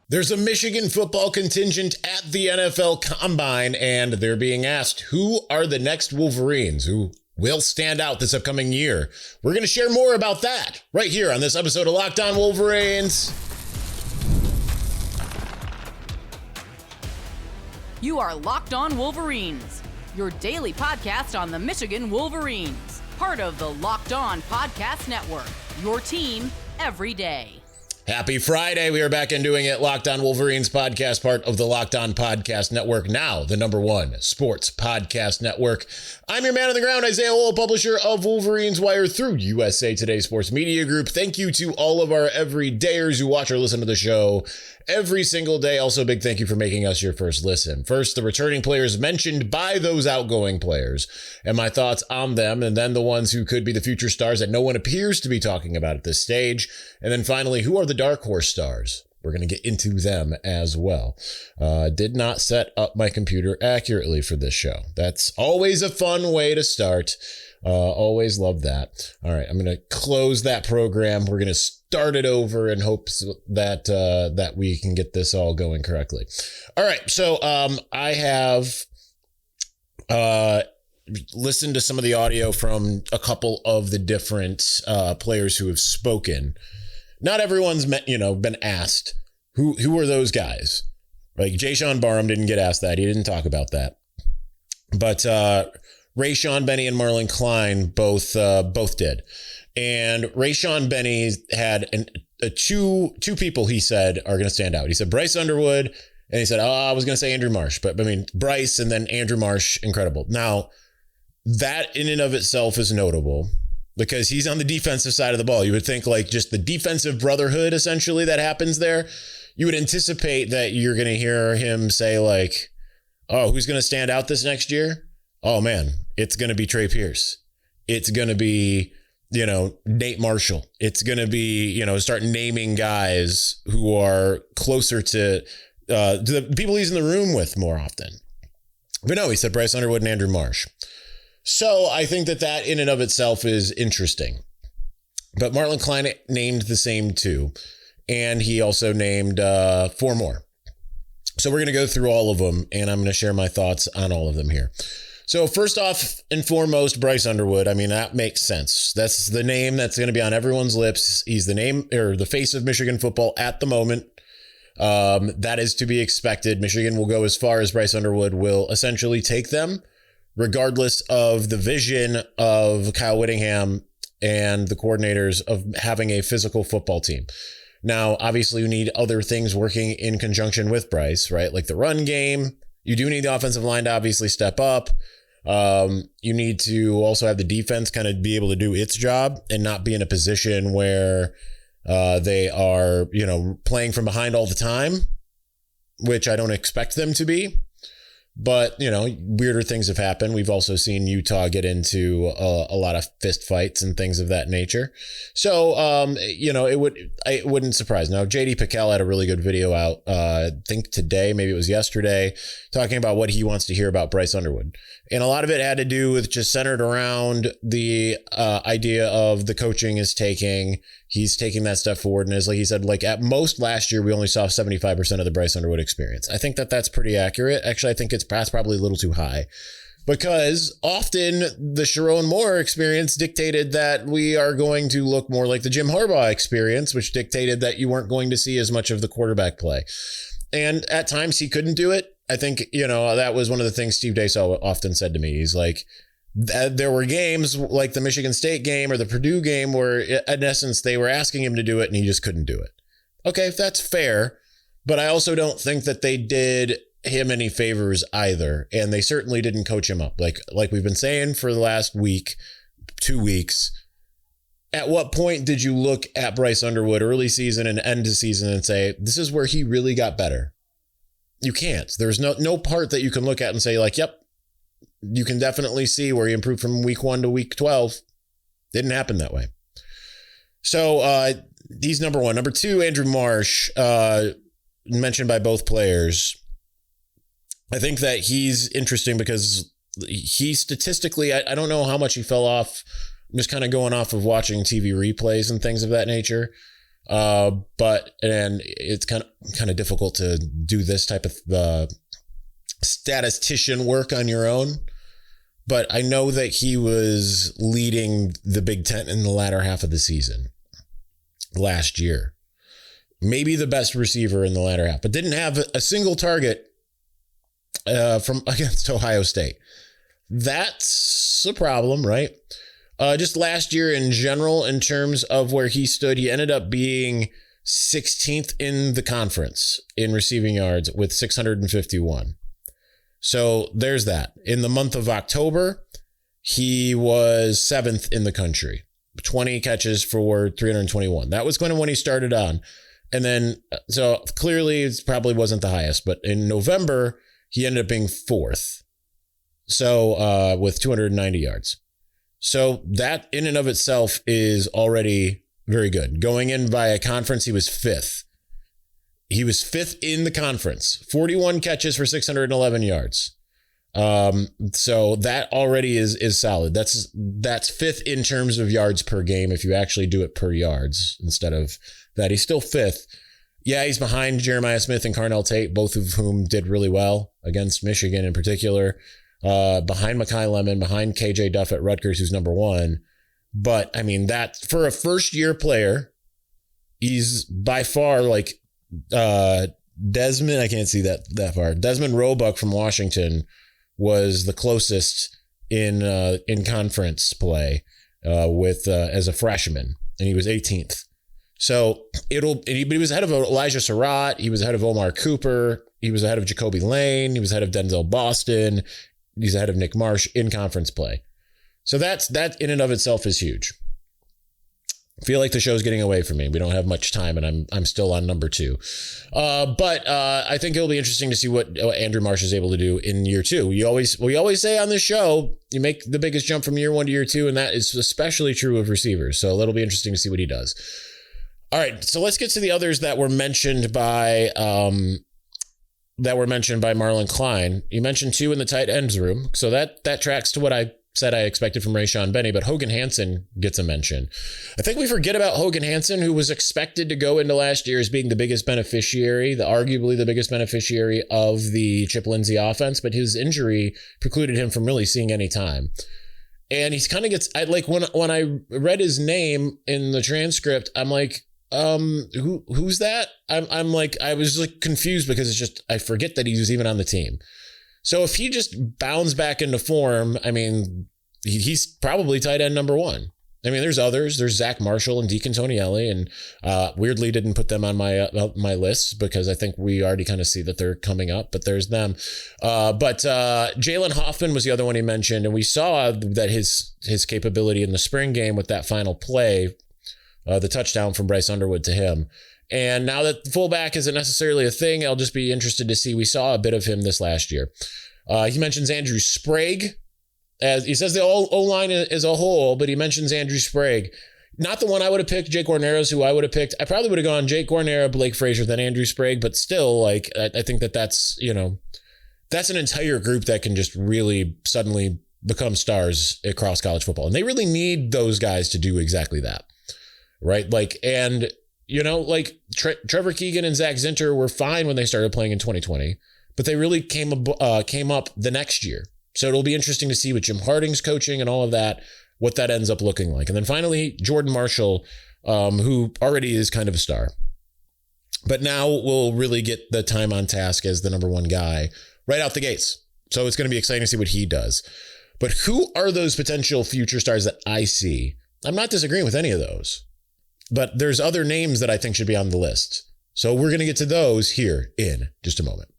There's a Michigan football contingent at the NFL Combine, and they're being asked, who are the next Wolverines? Who will stand out this upcoming year? We're going to share more about that right here on this episode of Locked On Wolverines. You are Locked On Wolverines, your daily podcast on the Michigan Wolverines, part of the Locked On Podcast Network, your team every day. Happy Friday. We are back and doing it. Locked On Wolverines podcast, part of the Locked On Podcast Network, now the #1 sports podcast network. I'm your man on the ground, Isaiah Lowell, publisher of Wolverines Wire through USA Today Sports Media Group. Thank you to all of our everydayers who watch or listen to the show every single day. Also, a big thank you for making us your first listen. First, the returning players mentioned by those outgoing players and my thoughts on them, and then the ones who could be the future stars that no one appears to be talking about at this stage. And then finally, who are the Darkhorse stars? We're going to get into them as well. Did not set up my computer accurately for this show. That's always a fun way to start. Always love that. All right, I'm going to close that program. We're going to start it over in hopes that that we can get this all going correctly. All right, so I have listened to some of the audio from a couple of the different players who have spoken. Not everyone's been asked who are those guys. Like Jayshon Barham didn't get asked that. He didn't talk about that. But Rayshawn Benny and Marlon Klein both did. And Rayshawn Benny had two people he said are going to stand out. He said Bryce Underwood, and he said, I was going to say Andrew Marsh, but I mean, Bryce and then Andrew Marsh, incredible. Now, that in and of itself is notable because he's on the defensive side of the ball. You would think like just the defensive brotherhood, essentially, that happens there. You would anticipate that you're going to hear him say like, oh, who's going to stand out this next year? Oh, man, it's going to be Trey Pierce. It's going to be, Nate Marshall. It's going to be, start naming guys who are closer to the people he's in the room with more often. But no, he said Bryce Underwood and Andrew Marsh. So I think that in and of itself is interesting. But Marlon Klein named the same two, and he also named 4 more. So we're going to go through all of them, and I'm going to share my thoughts on all of them here. So first off and foremost, Bryce Underwood. I mean, that makes sense. That's the name that's going to be on everyone's lips. He's the name or the face of Michigan football at the moment. That is to be expected. Michigan will go as far as Bryce Underwood will essentially take them, regardless of the vision of Kyle Whittingham and the coordinators of having a physical football team. Now, obviously, you need other things working in conjunction with Bryce, right? Like the run game. You do need the offensive line to obviously step up. You need to also have the defense kind of be able to do its job and not be in a position where they are, playing from behind all the time, which I don't expect them to be. But, weirder things have happened. We've also seen Utah get into a lot of fist fights and things of that nature. So, it wouldn't surprise. Now, JJ Buchanan had a really good video out, I think today, maybe it was yesterday, talking about what he wants to hear about Bryce Underwood. And a lot of it had to do with just centered around the idea of the coaching he's taking that step forward. And as like he said, like at most last year, we only saw 75% of the Bryce Underwood experience. I think that's pretty accurate. Actually, I think it's probably a little too high because often the Sharon Moore experience dictated that we are going to look more like the Jim Harbaugh experience, which dictated that you weren't going to see as much of the quarterback play. And at times he couldn't do it. I think, that was one of the things Steve Dasaw often said to me. He's like, there were games like the Michigan State game or the Purdue game where, in essence, they were asking him to do it and he just couldn't do it. Okay, that's fair. But I also don't think that they did him any favors either. And they certainly didn't coach him up. Like we've been saying for the last 2 weeks, at what point did you look at Bryce Underwood early season and end of season and say, this is where he really got better? You can't. There's no part that you can look at and say like, yep, you can definitely see where he improved from week 1 to week 12. Didn't happen that way. So he's number 1. Number 2, Andrew Marsh, mentioned by both players. I think that he's interesting because he statistically, I don't know how much he fell off. I'm just kind of going off of watching TV replays and things of that nature. But it's kind of difficult to do this type of statistician work on your own. But I know that he was leading the Big Ten in the latter half of the season last year. Maybe the best receiver in the latter half, but didn't have a single target from against Ohio State. That's a problem, right? Just last year in general, in terms of where he stood, he ended up being 16th in the conference in receiving yards with 651. So there's that. In the month of October, he was 7th in the country, 20 catches for 321. That was kind of when he started on. And then, so clearly it probably wasn't the highest, but in November, he ended up being 4th. So with 290 yards. So that in and of itself is already very good. Going in by a conference, he was 5th. He was 5th in the conference, 41 catches for 611 yards. So that already is solid. That's 5th in terms of yards per game. If you actually do it per yards instead of that, he's still 5th. Yeah, he's behind Jeremiah Smith and Carnell Tate, both of whom did really well against Michigan in particular. Behind Mekhi Lemon, behind KJ Duff at Rutgers, who's number 1. But I mean, that for a first year player, he's by far like Desmond. I can't see that far. Desmond Roebuck from Washington was the closest in conference play with as a freshman, and he was 18th. So but he was ahead of Elijah Surratt. He was ahead of Omar Cooper. He was ahead of Jacoby Lane. He was ahead of Denzel Boston. He's ahead of Nick Marsh in conference play. So that in and of itself is huge. I feel like the show's getting away from me. We don't have much time, and I'm still on number 2. But I think it'll be interesting to see what Andrew Marsh is able to do in year 2. We always say on this show, you make the biggest jump from year 1 to year 2, and that is especially true of receivers. So it'll be interesting to see what he does. All right, so let's get to the others that were mentioned by Marlon Klein. You mentioned 2 in the tight ends room, so that tracks to what I said I expected from Rayshawn Benny, but Hogan Hansen gets a mention. I think we forget about Hogan Hansen, who was expected to go into last year as being the biggest beneficiary, arguably the biggest beneficiary of the Chip Lindsey offense, but his injury precluded him from really seeing any time. And he's kind of when I read his name in the transcript, I'm like, who's that? I'm like, I was like confused because it's just, I forget that he was even on the team. So if he just bounds back into form, I mean, he's probably tight end number 1. I mean, there's others. There's Zach Marshall and Deacon Tonielli, and weirdly didn't put them on my list because I think we already kind of see that they're coming up, but there's them. But Jalen Hoffman was the other one he mentioned, and we saw that his capability in the spring game with that final play, the touchdown from Bryce Underwood to him. And now that fullback isn't necessarily a thing, I'll just be interested to see. We saw a bit of him this last year. He mentions Andrew Sprague. As he says the O-line as a whole, but he mentions Andrew Sprague. Not the one I would have picked. Jake Guarnero's who I would have picked. I probably would have gone Jake Guarnero, Blake Frazier, then Andrew Sprague. But still, like, I think that's an entire group that can just really suddenly become stars across college football. And they really need those guys to do exactly that. Right? Like, and Trevor Keegan and Zach Zinter were fine when they started playing in 2020, but they really came up the next year. So it'll be interesting to see with Jim Harding's coaching and all of that, what that ends up looking like. And then finally, Jordan Marshall, who already is kind of a star, but now will really get the time on task as the number 1 guy right out the gates. So it's going to be exciting to see what he does. But who are those potential future stars that I see? I'm not disagreeing with any of those. But there's other names that I think should be on the list. So we're going to get to those here in just a moment.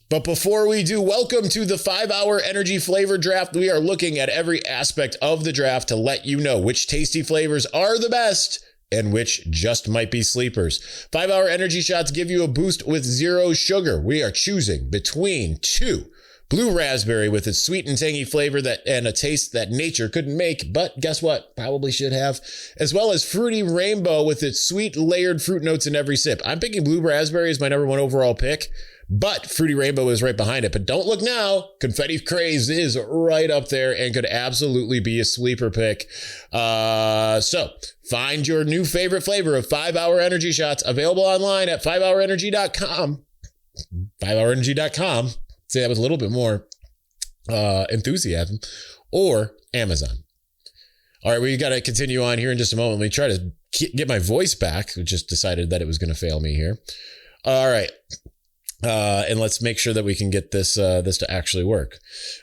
But before we do, welcome to the 5-hour energy flavor draft. We are looking at every aspect of the draft to let you know which tasty flavors are the best and which just might be sleepers. 5-hour energy shots give you a boost with 0 sugar. We are choosing between 2 Blue raspberry with its sweet and tangy flavor and a taste that nature couldn't make, but guess what? Probably should have. As well as fruity rainbow with its sweet layered fruit notes in every sip. I'm picking blue raspberry as my number one overall pick, but fruity rainbow is right behind it. But don't look now. Confetti craze is right up there and could absolutely be a sleeper pick. So find your new favorite flavor of 5-Hour Energy shots available online at 5hourenergy.com. 5hourenergy.com. Say that with a little bit more enthusiasm, or Amazon. All right, we got to continue on here in just a moment. Let me try to get my voice back. I just decided that it was going to fail me here. All right. And let's make sure that we can get this to actually work.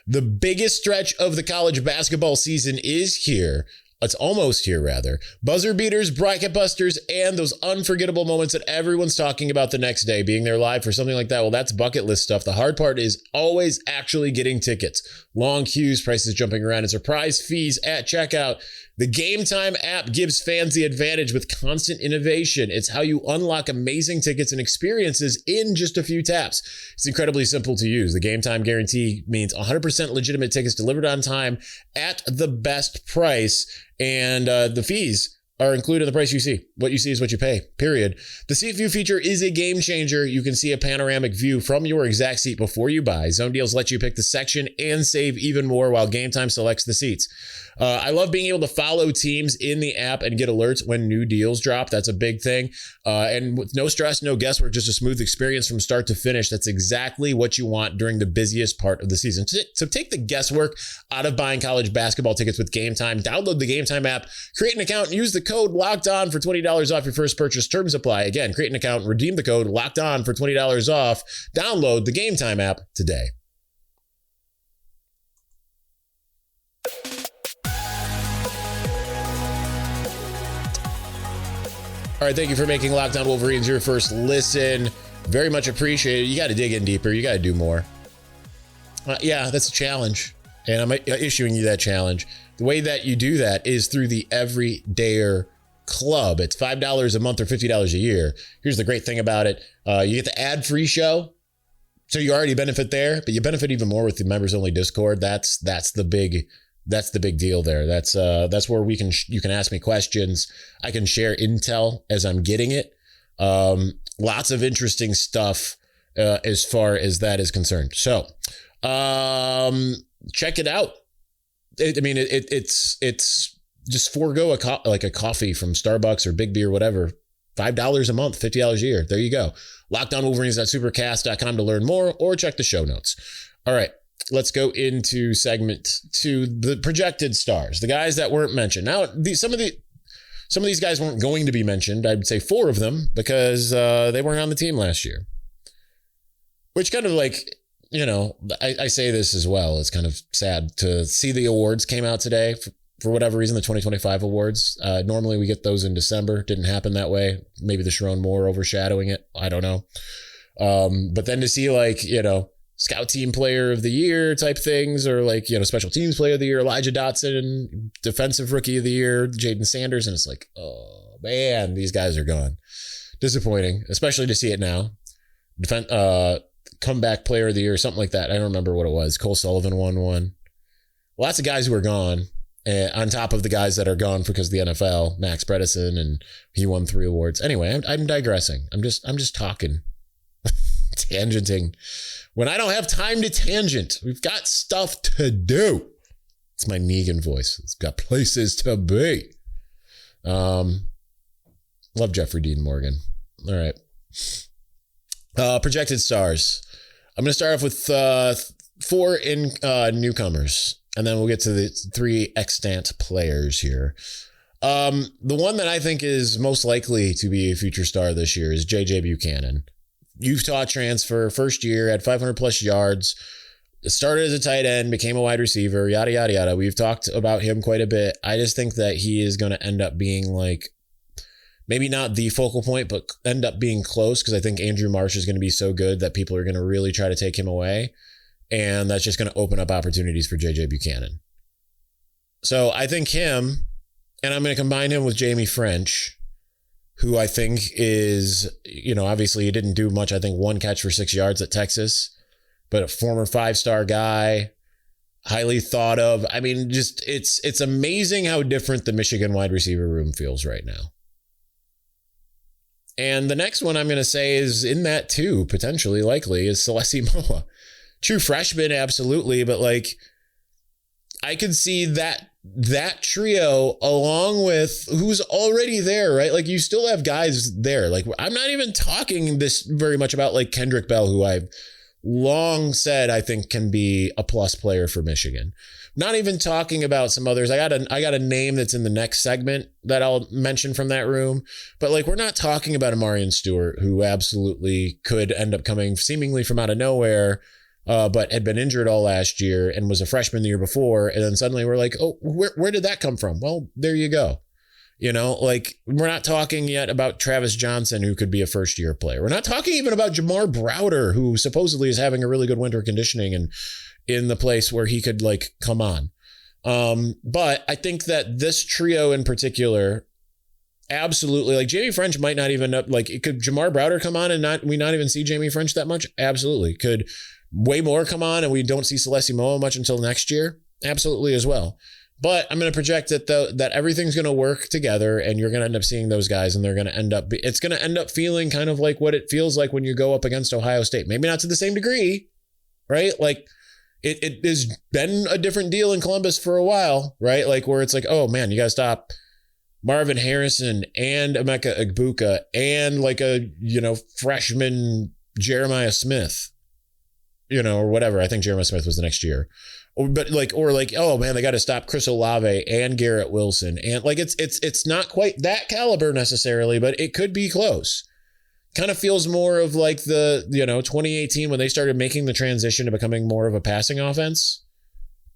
The biggest stretch of the college basketball season is here. It's almost here, rather. Buzzer beaters, bracket busters, and those unforgettable moments that everyone's talking about the next day, being there live for something like that. Well, that's bucket list stuff. The hard part is always actually getting tickets. Long queues, prices jumping around, and surprise fees at checkout. The Game Time app gives fans the advantage with constant innovation. It's how you unlock amazing tickets and experiences in just a few taps. It's incredibly simple to use. The Game Time guarantee means 100% legitimate tickets delivered on time at the best price. And the fees are included in the price you see. What you see is what you pay, period. The seat view feature is a game changer. You can see a panoramic view from your exact seat before you buy. Zone Deals let you pick the section and save even more while Game Time selects the seats. I love being able to follow teams in the app and get alerts when new deals drop. That's a big thing. And with no stress, no guesswork, just a smooth experience from start to finish. That's exactly what you want during the busiest part of the season. So take the guesswork out of buying college basketball tickets with Game Time. Download the Game Time app, create an account, and use the code LOCKEDON for $20 off your first purchase. Terms apply. Again, create an account, redeem the code LOCKEDON for $20 off. Download the Game Time app today. All right, thank you for making Locked On Wolverines your first listen. Very much appreciated. You got to dig in deeper. You got to do more. Yeah, that's a challenge, and I'm issuing you that challenge. The way that you do that is through the Everydayer Club. It's $5 a month or $50 a year. Here's the great thing about it. You get the ad-free show, so you already benefit there, but you benefit even more with the members-only Discord. That's the big deal there. That's where you can ask me questions. I can share intel as I'm getting it. Lots of interesting stuff as far as that is concerned. So check it out. It's just forego a coffee from Starbucks or Big B or whatever. $5 a month, $50 a year. There you go. LockedOnWolverines.supercast.com to learn more, or check the show notes. All right. Let's go into segment 2, the projected stars, the guys that weren't mentioned. Now, some of these guys weren't going to be mentioned. I'd say 4 of them because they weren't on the team last year. Which kind of I say this as well. It's kind of sad to see the awards came out today. For whatever reason, the 2025 awards. Normally we get those in December. Didn't happen that way. Maybe the Sharon Moore overshadowing it. I don't know. But then to see Scout Team Player of the Year type things, or Special Teams Player of the Year, Elijah Dotson, Defensive Rookie of the Year, Jaden Sanders. And it's like, oh man, these guys are gone. Disappointing, especially to see it now. Comeback Player of the Year, something like that. I don't remember what it was. Cole Sullivan won one. Lots of guys who are gone. On top of the guys that are gone because of the NFL, Max Bredesen, and he won 3 awards. Anyway, I'm digressing. I'm just talking, tangenting. When I don't have time to tangent, we've got stuff to do. It's my Negan voice. It's got places to be. Love Jeffrey Dean Morgan. All right. Projected stars. I'm going to start off with 4 in newcomers, and then we'll get to the 3 extant players here. The one that I think is most likely to be a future star this year is JJ Buchanan. Utah transfer, first year, had 500 plus yards, started as a tight end, became a wide receiver, yada, yada, yada. We've talked about him quite a bit. I just think that he is going to end up being maybe not the focal point, but end up being close, because I think Andrew Marsh is going to be so good that people are going to really try to take him away. And that's just going to open up opportunities for JJ Buchanan. So I think him, and I'm going to combine him with Jaime Ffrench, who I think is, obviously he didn't do much. I think 1 catch for 6 yards at Texas. but a former 5-star guy, highly thought of. I mean, just it's amazing how different the Michigan wide receiver room feels right now. And the next one I'm going to say is in that too, potentially, likely, is Celesi Moa. True freshman, absolutely, but like I could see that trio along with who's already there, right? Like you still have guys there. Like I'm not even talking this very much about like Kendrick Bell, who I've long said I think can be a plus player for Michigan. Not even talking about some others. I got a name that's in the next segment that I'll mention from that room. But like we're not talking about Amarian Stewart, who absolutely could end up coming seemingly from out of nowhere, but had been injured all last year and was a freshman the year before. And then suddenly we're like, oh, where did that come from? Well, there you go. You know, like we're not talking yet about Travis Johnson, who could be a first-year player. We're not talking even about Jamar Browder, who supposedly is having a really good winter conditioning and in the place where he could like come on. But I think that this trio in particular, absolutely, like Jaime Ffrench might not even like it. Could Jamar Browder come on and not even see Jaime Ffrench that much? Absolutely. Could way more come on and we don't see Celesi Moa much until next year? Absolutely as well. But I'm going to project that everything's going to work together and you're going to end up seeing those guys and they're going to it's going to end up feeling kind of like what it feels like when you go up against Ohio State. Maybe not to the same degree, right? Like it has been a different deal in Columbus for a while, right? Like where it's like, oh man, you got to stop Marvin Harrison and Emeka Egbuka and like a, freshman Jeremiah Smith, or whatever. I think Jeremiah Smith was the next year. Or oh man, they got to stop Chris Olave and Garrett Wilson. And like, it's not quite that caliber necessarily, but it could be close. Kind of feels more of like the, 2018 when they started making the transition to becoming more of a passing offense.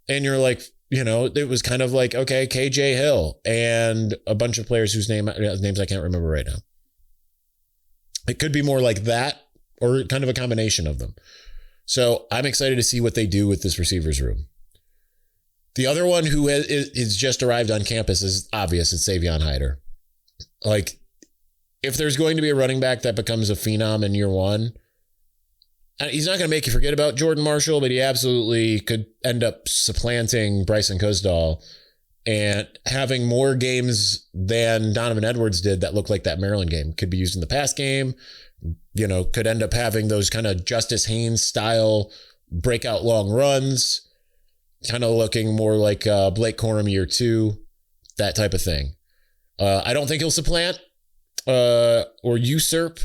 And you're like, it was kind of like, okay, KJ Hill and a bunch of players whose names I can't remember right now. It could be more like that or kind of a combination of them. So I'm excited to see what they do with this receivers room. The other one who is just arrived on campus is obvious. It's Savion Hiter. Like, if there's going to be a running back that becomes a phenom in year one, he's not going to make you forget about Jordan Marshall, but he absolutely could end up supplanting Bryson Cosdall and having more games than Donovan Edwards did that looked like that Maryland game. Could be used in the pass game. Could end up having those kind of Justice Haynes style breakout long runs, kind of looking more like Blake Corum year 2, that type of thing. I don't think he'll supplant or usurp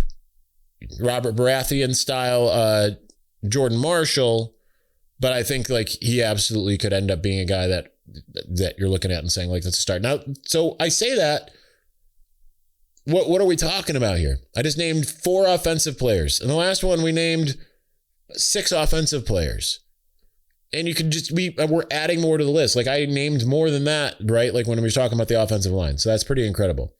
Robert Baratheon style Jordan Marshall, but I think like he absolutely could end up being a guy that you're looking at and saying like that's a start. Now, so I say that. What are we talking about here? I just named 4 offensive players. In the last one, we named 6 offensive players. And you could we're adding more to the list. Like I named more than that, right? Like when we were talking about the offensive line. So that's pretty incredible.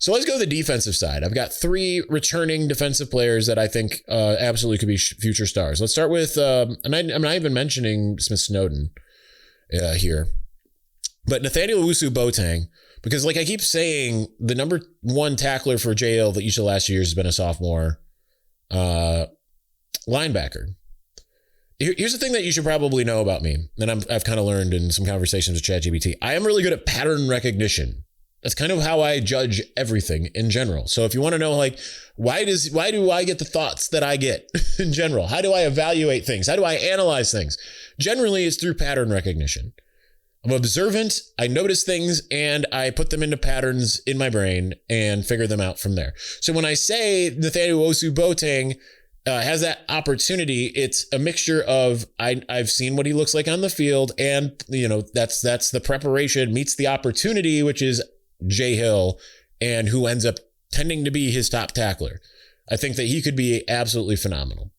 So let's go to the defensive side. I've got 3 returning defensive players that I think absolutely could be future stars. Let's start with, and I'm not even mentioning Smith Snowden here, but Nathaniel Owusu-Boateng. Because like I keep saying, the number 1 tackler for JL that each of the last years has been a sophomore linebacker. Here's the thing that you should probably know about me, and I've kind of learned in some conversations with ChatGPT. I am really good at pattern recognition. That's kind of how I judge everything in general. So if you want to know, like, why do I get the thoughts that I get in general? How do I evaluate things? How do I analyze things? Generally, it's through pattern recognition. I'm observant, I notice things, and I put them into patterns in my brain and figure them out from there. So when I say Nathaniel Owusu-Boateng has that opportunity, it's a mixture of I've seen what he looks like on the field, and that's the preparation meets the opportunity, which is Jay Hill, and who ends up tending to be his top tackler. I think that he could be absolutely phenomenal.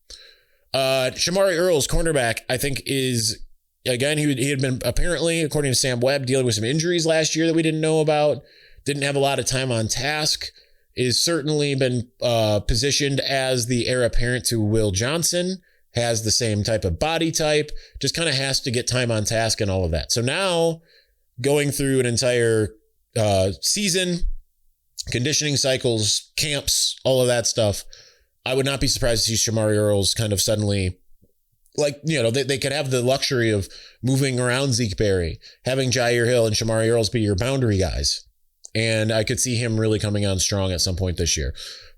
Shamari Earls, cornerback, I think is... Again, he had been apparently, according to Sam Webb, dealing with some injuries last year that we didn't know about. Didn't have a lot of time on task. Is certainly been positioned as the heir apparent to Will Johnson. Has the same type of body type. Just kind of has to get time on task and all of that. So now, going through an entire season, conditioning cycles, camps, all of that stuff, I would not be surprised to see Shamari Earls kind of suddenly Like, they could have the luxury of moving around Zeke Berry, having Jair Hill and Shamari Earls be your boundary guys. And I could see him really coming on strong at some point this year.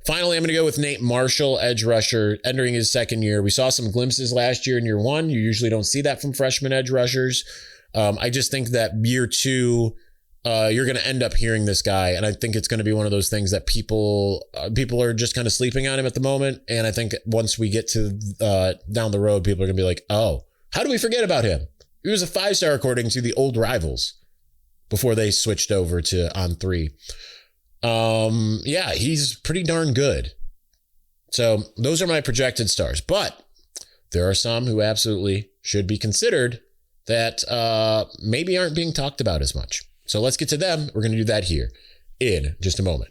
Finally, I'm going to go with Nate Marshall, edge rusher, entering his second year. We saw some glimpses last year in year one. You usually don't see that from freshman edge rushers. I just think that year two, you're going to end up hearing this guy. And I think it's going to be one of those things that people are just kind of sleeping on him at the moment. And I think once we get to down the road, people are going to be like, oh, how do we forget about him? He was a 5-star according to the old rivals before they switched over to On3. Yeah, he's pretty darn good. So those are my projected stars. But there are some who absolutely should be considered that maybe aren't being talked about as much. So let's get to them. We're going to do that here in just a moment.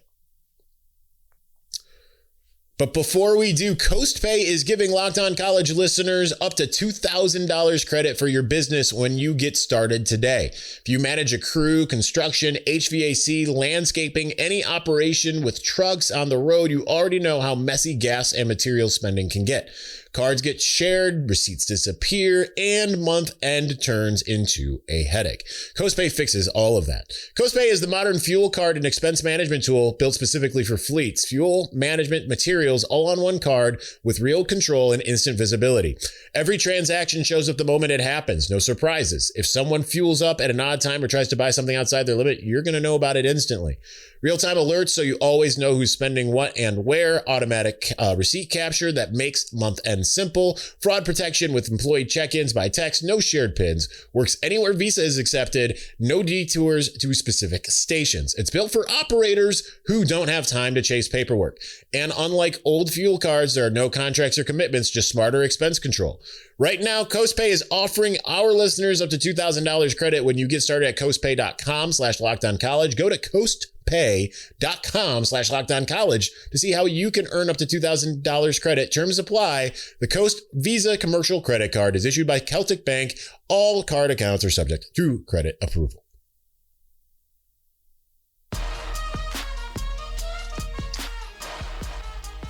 But before we do, Coast Pay is giving Locked On College listeners up to $2,000 credit for your business when you get started today. If you manage a crew, construction, HVAC, landscaping, any operation with trucks on the road, you already know how messy gas and material spending can get. Cards get shared, receipts disappear, and month end turns into a headache. CoastPay fixes all of that. CoastPay is the modern fuel card and expense management tool built specifically for fleets. Fuel, management, materials, all on one card with real control and instant visibility. Every transaction shows up the moment it happens. No surprises. If someone fuels up at an odd time or tries to buy something outside their limit, you're going to know about it instantly. Real-time alerts so you always know who's spending what and where. Automatic receipt capture that makes month-end simple. Fraud protection with employee check-ins by text. No shared PINs. Works anywhere Visa is accepted. No detours to specific stations. It's built for operators who don't have time to chase paperwork. And unlike old fuel cards, there are no contracts or commitments, just smarter expense control. Right now, CoastPay is offering our listeners up to $2,000 credit when you get started at coastpay.com/lockedoncollege. Go to coastpay.com/lockedoncollege to see how you can earn up to $2,000 credit. Terms apply. The Coast Visa Commercial Credit Card is issued by Celtic Bank. All card accounts are subject to credit approval.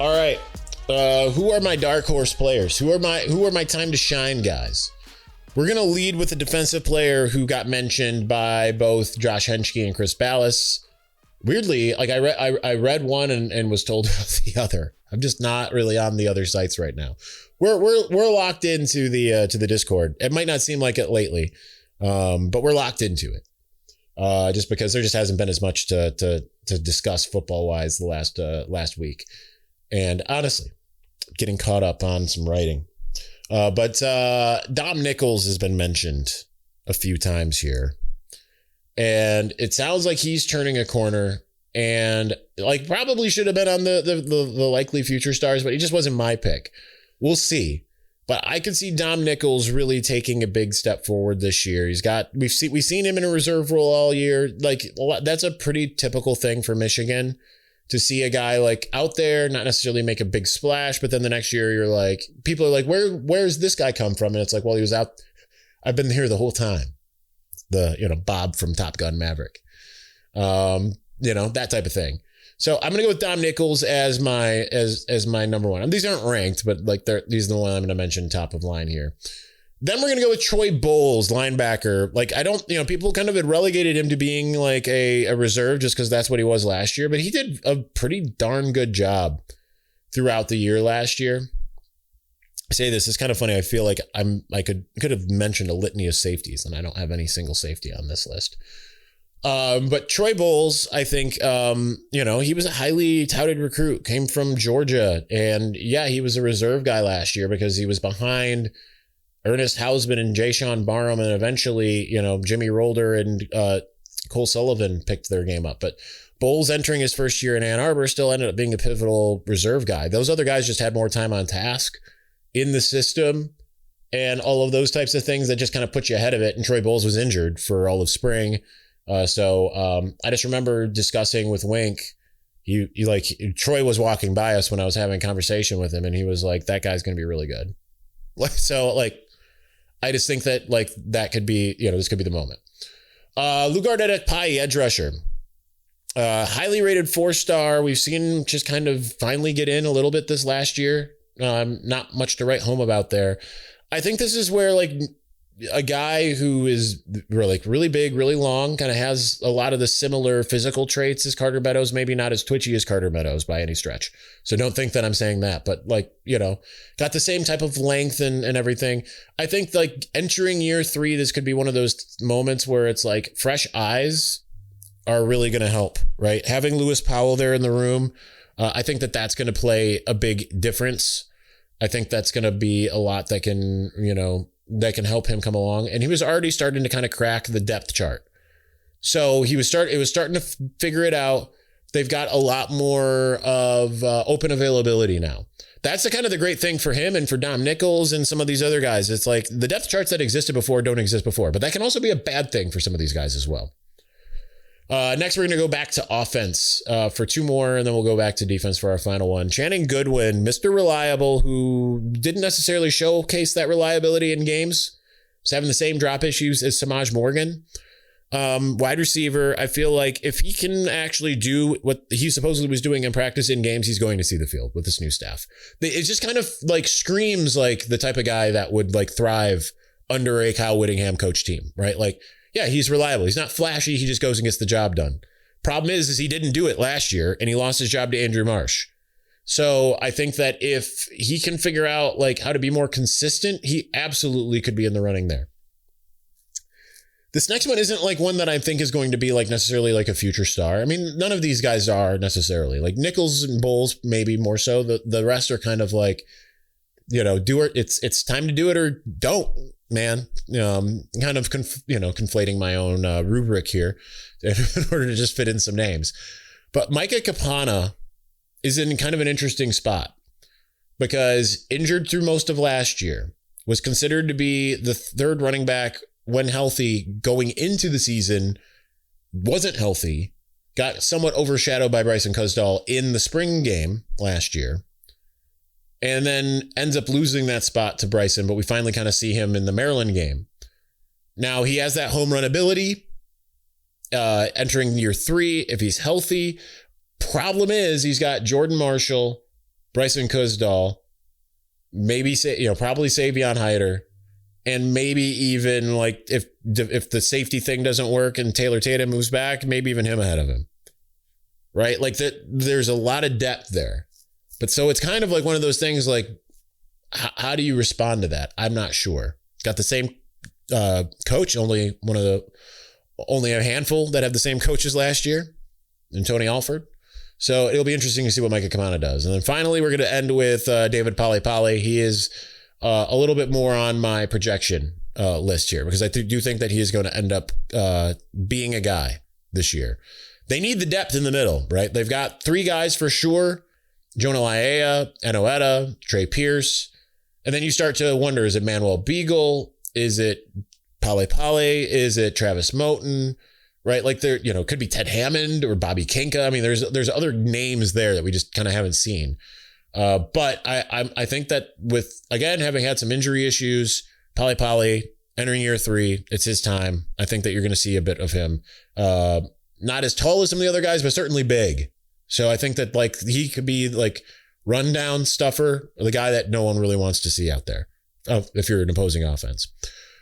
All right. Who are my dark horse players? Who are my time to shine guys? We're going to lead with a defensive player who got mentioned by both Josh Henschke and Chris Ballas. Weirdly, like I read one and was told about the other. I'm just not really on the other sites right now. We're locked into the to the Discord. It might not seem like it lately, but we're locked into it. Just because there just hasn't been as much to discuss football wise the last week, and honestly, getting caught up on some writing. But Dom Nichols has been mentioned a few times here. And it sounds like he's turning a corner and like probably should have been on the likely future stars, but he just wasn't my pick. We'll see. But I could see Dom Nichols really taking a big step forward this year. We've seen him in a reserve role all year. Like that's a pretty typical thing for Michigan. To see a guy like out there, not necessarily make a big splash, but then the next year you're like, people are like, where's this guy come from? And it's like, well, he was out. I've been here the whole time. Bob from Top Gun Maverick, that type of thing. So I'm going to go with Dom Nichols as my number one. And these aren't ranked, but like these are the one I'm going to mention top of line here. Then we're going to go with Troy Bowles, linebacker. Like, people kind of had relegated him to being like a reserve just because that's what he was last year. But he did a pretty darn good job throughout the year last year. I say this, it's kind of funny. I feel like I could have mentioned a litany of safeties, and I don't have any single safety on this list. But Troy Bowles, I think, he was a highly touted recruit, came from Georgia. And yeah, he was a reserve guy last year because he was behind Ernest Hausman and Jayshon Barham, and eventually, Jimmy Rolder and Cole Sullivan picked their game up. But Bowles entering his first year in Ann Arbor still ended up being a pivotal reserve guy. Those other guys just had more time on task in the system and all of those types of things that just kind of put you ahead of it. And Troy Bowles was injured for all of spring. So I just remember discussing with Wink, Troy was walking by us when I was having a conversation with him, and he was like, that guy's going to be really good. So I just think that that could be, this could be the moment. Lugard Pai, edge rusher, highly rated 4-star. We've seen him just kind of finally get in a little bit this last year. Not much to write home about there. I think this is where like a guy who is really big, really long, kind of has a lot of the similar physical traits as Carter Meadows, maybe not as twitchy as Carter Meadows by any stretch. So don't think that I'm saying that, but like, got the same type of length and everything. I think like entering year 3, this could be one of those moments where it's like fresh eyes are really going to help, right? Having Lewis Powell there in the room, I think that that's going to play a big difference. I think that's going to be a lot that can, that can help him come along. And he was already starting to kind of crack the depth chart. So it was starting to figure it out. They've got a lot more of open availability now. That's the great thing for him and for Dom Nichols and some of these other guys. It's like the depth charts that existed before don't exist before, but that can also be a bad thing for some of these guys as well. Next, we're going to go back to offense for 2 more, and then we'll go back to defense for our final one. Channing Goodwin, Mr. Reliable, who didn't necessarily showcase that reliability in games. He's having the same drop issues as Samaj Morgan. Wide receiver, I feel like if he can actually do what he supposedly was doing in practice in games, he's going to see the field with this new staff. It just kind of like screams like the type of guy that would like thrive under a Kyle Whittingham coach team, right? Like, yeah, he's reliable. He's not flashy. He just goes and gets the job done. Problem is he didn't do it last year and he lost his job to Andrew Marsh. So I think that if he can figure out like how to be more consistent, he absolutely could be in the running there. This next one isn't like one that I think is going to be like necessarily like a future star. I mean, none of these guys are necessarily. Like Nichols and Bowles, maybe more so. The rest are kind of like, do it. It's time to do it or don't. Man, kind of, conflating my own rubric here in order to just fit in some names. But Micah Kapana is in kind of an interesting spot because injured through most of last year, was considered to be the 3rd running back when healthy going into the season, wasn't healthy, got somewhat overshadowed by Bryson Cusdall in the spring game last year. And then ends up losing that spot to Bryson, but we finally kind of see him in the Maryland game. Now, he has that home run ability entering year 3 if he's healthy. Problem is he's got Jordan Marshall, Bryson Cusdall, maybe, probably Savion Hiter, and maybe even like if the safety thing doesn't work and Taylor Tatum moves back, maybe even him ahead of him, right? Like there's a lot of depth there. But so it's kind of like one of those things like, how do you respond to that? I'm not sure. Got the same coach, only a handful that have the same coaches last year, and Tony Alford. So it'll be interesting to see what Micah Kamana does. And then finally, we're going to end with David Pali. He is a little bit more on my projection list here because I do think that he is going to end up being a guy this year. They need the depth in the middle, right? They've got 3 guys for sure. Jonah Laea, Enoeta, Trey Pierce. And then you start to wonder, is it Manuel Beagle? Is it Pali? Is it Travis Moten? Right? Like there, could be Ted Hammond or Bobby Kinka. I mean, there's other names there that we just kind of haven't seen. But I think that with, again, having had some injury issues, Pali entering year 3, it's his time. I think that you're going to see a bit of him. Not as tall as some of the other guys, but certainly big. So I think that like he could be like rundown stuffer, or the guy that no one really wants to see out there if you're an opposing offense.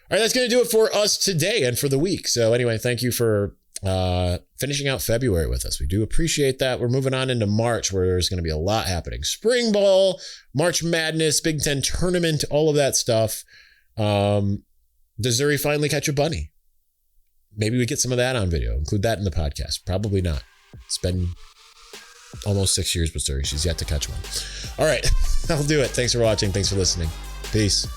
All right, that's going to do it for us today and for the week. So anyway, thank you for finishing out February with us. We do appreciate that. We're moving on into March where there's going to be a lot happening. Spring ball, March Madness, Big Ten tournament, all of that stuff. Does Zuri finally catch a bunny? Maybe we get some of that on video. Include that in the podcast. Probably not. It's been almost 6 years with Zuri. She's yet to catch one. All right. I'll do it. Thanks for watching. Thanks for listening. Peace.